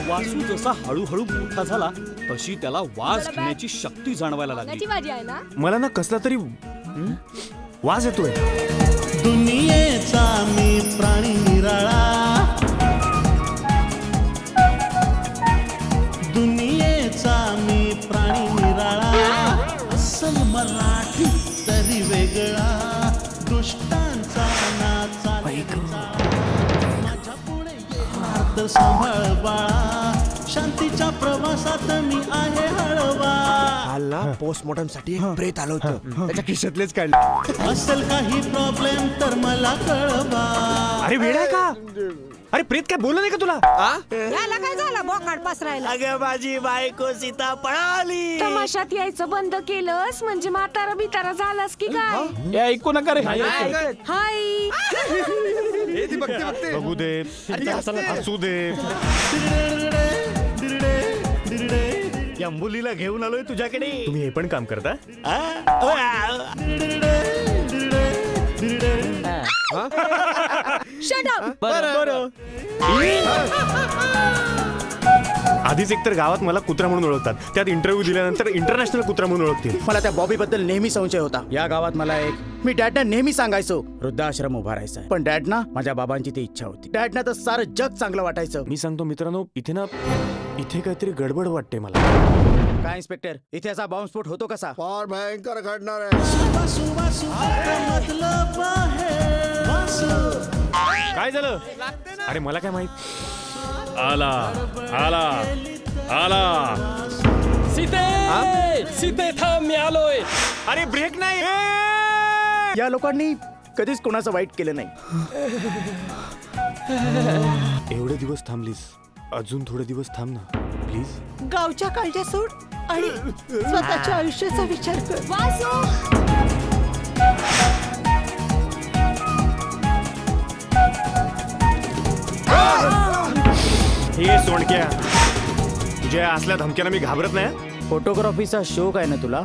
वासू जसा हळूहळू मोठा झाला तशी त्याला वास घेण्याची शक्ती जाणवायला लागली. मला ना कसला तरी वास येतोय. दुनियेचा मी प्राणी निराळा, दुनियेचा मी प्राणी निराळा, असल मराठी तरी वेगळा, दुष्टांचा नाचा माझ्या पुढे येणार तर सांभाळ बाळा, शांतीच्या प्रवासात मी आहे हळवा. कालला पोस्टमॉर्टम साठी एक प्रेत आलं होतं, त्याच्या खिशातलेच काढलं. असेल काही प्रॉब्लेम तर मला कळवा. अरे वेडा का? अरे प्रेत काय बोललं नाही का तुला? याला काय झालं बोकाड पसरायला? अगं माझी बायको सीता पळाली. तमाशात यायचं बंद केलंस म्हणजे म्हातारा बितारा झालास की काय? हे ऐकू नका रे. हाय बघू दे, हसू दे. या मुलीला घेऊन आलोय तुझ्याकडे. तुम्ही हे पण काम करता? Shut up. आधीच एकतर गावात मला कुत्रा म्हणून ओळखतात, त्यात इंटरव्ह्यू दिल्यानंतर इंटरनॅशनल कुत्रा म्हणून ओळखतील. मला त्या बॉबी बद्दल नेहमी संशय होता. या गावात मला मी डॅडना नेहमी सांगायचो वृद्धाश्रम उभारायचा, पण डॅडना माझ्या बाबांची ती इच्छा होती. डॅडना तर सारं जग चांगलं वाटायचं. मी सांगतो मित्रांनो, इथे काहीतरी गडबड वाटते मला. काय इन्स्पेक्टर, इथे असा बॉम्बस्फोट होतो कसा? फार भयंकर घडणार आहे. काय झालं? अरे मला काय माहित. आला आला आला. सीते थांब, मी आलोय. अरे ब्रेक नाही. या लोकांनी कधीच कोणाचं वाईट केलं नाही. एवढे दिवस थांबलीस, अजून थोडे दिवस थांब ना प्लीज. गावच्या काळजा सोड आणि स्वतःच्या आयुष्याचा विचार कर. वासू हे सोंडक्या, तुझ्या असल्या धमक्यानं मी घाबरत नाही. फोटोग्राफीचा शौक आहे ना तुला?